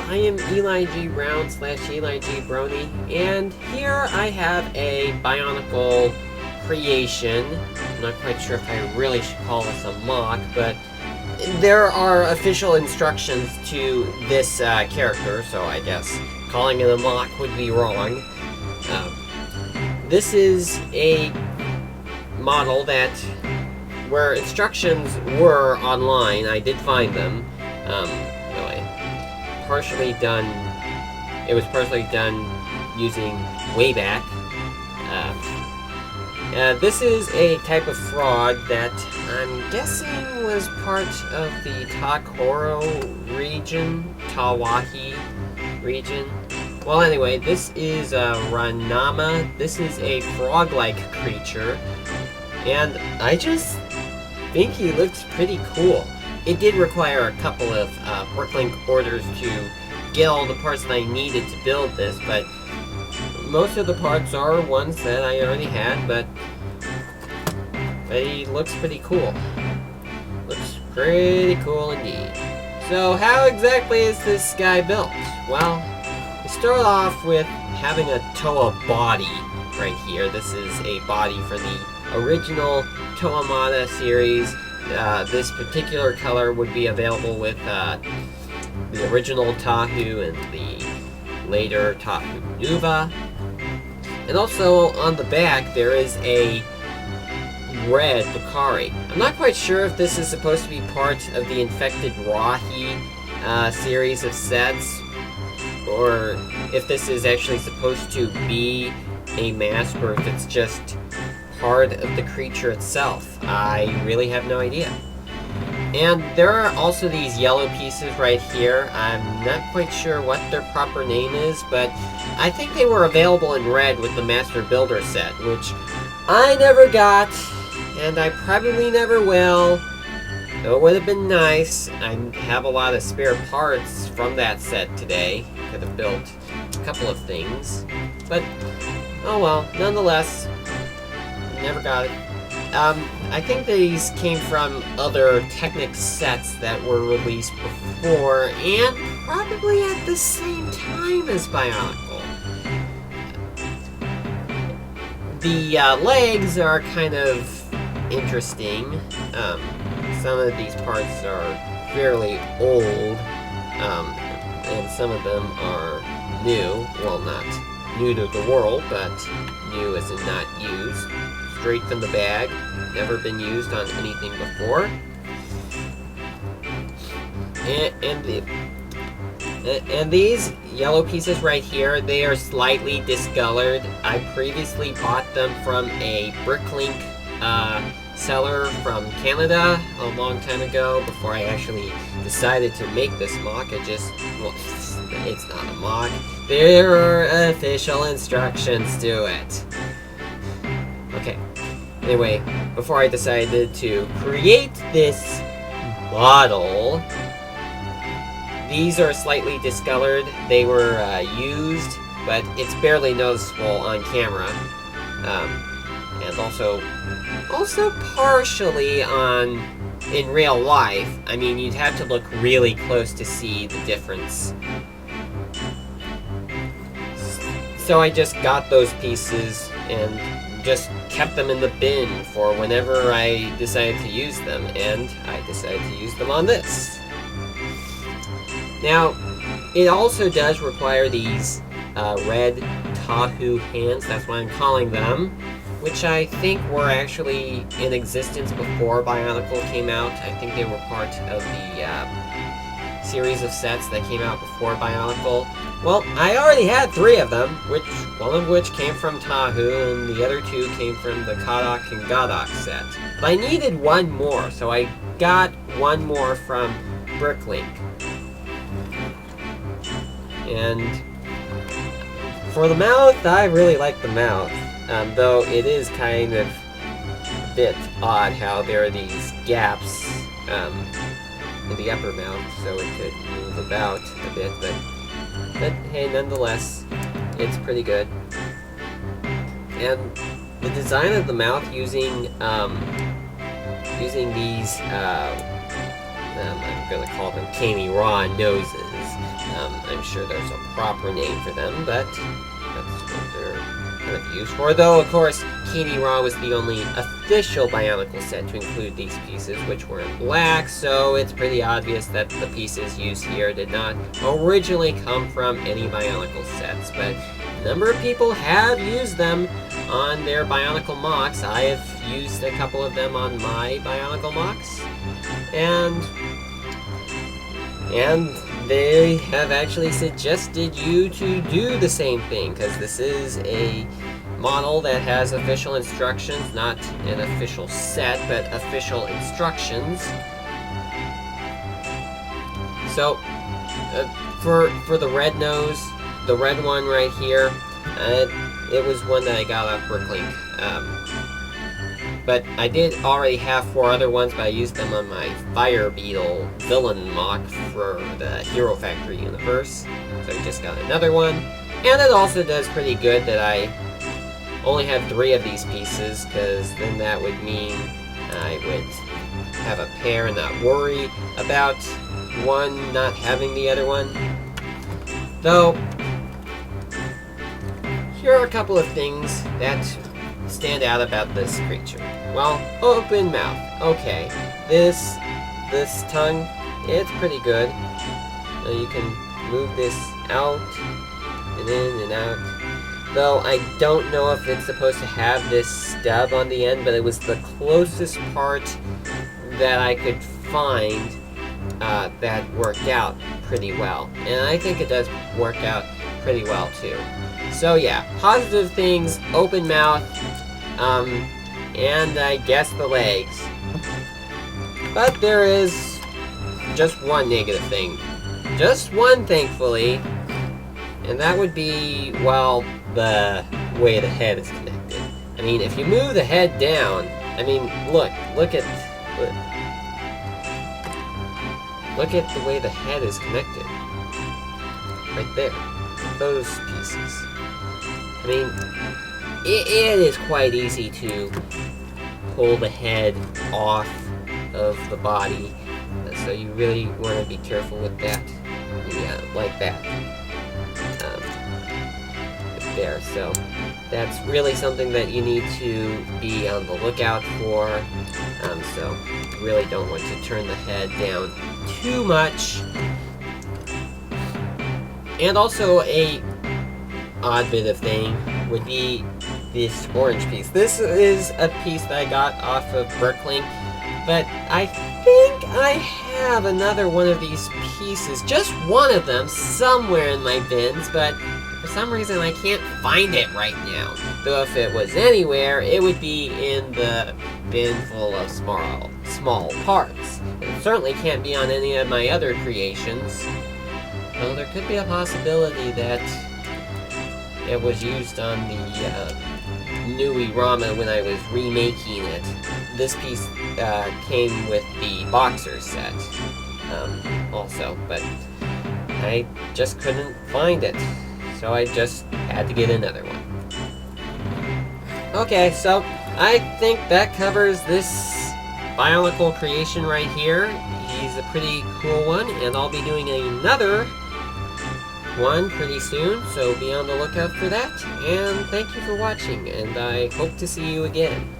I am Eli G. Brown / Eli G. Brony, and here I have a Bionicle creation. I'm not quite sure if I really should call this a mock, but there are official instructions to this character, so I guess calling it a mock would be wrong. This is a model that, where instructions were online, I did find them. It was partially done using Wayback. This is a type of frog that I'm guessing was part of the Takoro region, Tawahi region. Well, anyway, this is Ranama. This is a frog-like creature, and I just think he looks pretty cool. It did require a couple of bricklink orders to get all the parts that I needed to build this, but most of the parts are ones that I already had, but he looks pretty cool. Looks pretty cool indeed. So how exactly is this guy built? Well, we start off with having a Toa body right here. This is a body for the original Toamata series. This particular color would be available with the original Tahu and the later Tahu Nuva. And also on the back there is a red Bakari. I'm not quite sure if this is supposed to be part of the Infected Rahi series of sets, or if this is actually supposed to be a mask, or if it's just part of the creature itself. I really have no idea. And there are also these yellow pieces right here. I'm not quite sure what their proper name is, but I think they were available in red with the Master Builder set, which I never got, and I probably never will. Though it would have been nice. I have a lot of spare parts from that set today. Could have built a couple of things. But, oh well, nonetheless, never got it. I think these came from other Technic sets that were released before, and probably at the same time as Bionicle. The legs are kind of interesting. Some of these parts are fairly old, and some of them are new. Well, not new to the world, but new as in not used. Straight from the bag, never been used on anything before. And these yellow pieces right here, they are slightly discolored. I previously bought them from a bricklink seller from Canada a long time ago, before I actually decided to make this mock. Well, it's not a mock. There are official instructions to it. Okay, anyway, before I decided to create this model, these are slightly discolored. They were used, but it's barely noticeable on camera. And also partially in real life. I mean, you'd have to look really close to see the difference. So I just got those pieces and just kept them in the bin for whenever I decided to use them, and I decided to use them on this. Now, it also does require these red Tahu hands, that's what I'm calling them, which I think were actually in existence before Bionicle came out. I think they were part of the series of sets that came out before Bionicle. Well, I already had 3 of them, one of which came from Tahu, and the other 2 came from the Kadak and Gadak set. But I needed one more, so I got one more from Bricklink. And for the mouth, I really like the mouth. Though it is kind of a bit odd how there are these gaps in the upper mouth, so it could move about a bit, but hey, nonetheless, it's pretty good. And the design of the mouth using these I'm gonna call them Caney Raw noses. I'm sure there's a proper name for them, but that's what they're kind of used for. Though, of course, Caney Raw was the only official Bionicle set to include these pieces, which were in black, so it's pretty obvious that the pieces used here did not originally come from any Bionicle sets, but a number of people have used them on their Bionicle mocks. I have used a couple of them on my Bionicle mocks, and they have actually suggested you to do the same thing, because this is a model that has official instructions, not an official set, but official instructions. So, for the red nose, the red one right here, it was one that I got off bricklink. But I did already have 4 other ones, but I used them on my Fire Beetle villain mock for the Hero Factory universe. So I just got another one. And it also does pretty good that I only have 3 of these pieces, because then that would mean I would have a pair and not worry about one not having the other one. Though, here are a couple of things that stand out about this creature. Well, open mouth. Okay, this tongue, it's pretty good. You can move this out and in and out. Though I don't know if it's supposed to have this stub on the end, but it was the closest part that I could find that worked out pretty well. And I think it does work out pretty well too. So yeah, positive things, open mouth, and I guess the legs. But there is just one negative thing. Just one, thankfully. And that would be, well, the way the head is connected. I mean, if you move the head down, I mean, look at the way the head is connected. Right there. Those pieces. I mean, it is quite easy to pull the head off of the body, so you really want to be careful with that. Yeah, like that. There, so that's really something that you need to be on the lookout for. So you really don't want to turn the head down too much. And also a odd bit of thing would be this orange piece. This is a piece that I got off of bricklink, but I think I have another one of these pieces, just one of them, somewhere in my bins, but for some reason I can't find it right now. Though if it was anywhere, it would be in the bin full of small parts. It certainly can't be on any of my other creations. Well, there could be a possibility that it was used on the new Ranama when I was remaking it. This piece came with the boxer set also, but I just couldn't find it, so I just had to get another one. Okay, so I think that covers this Bionicle creation right here. He's a pretty cool one, and I'll be doing another one pretty soon, so be on the lookout for that. And thank you for watching, and I hope to see you again.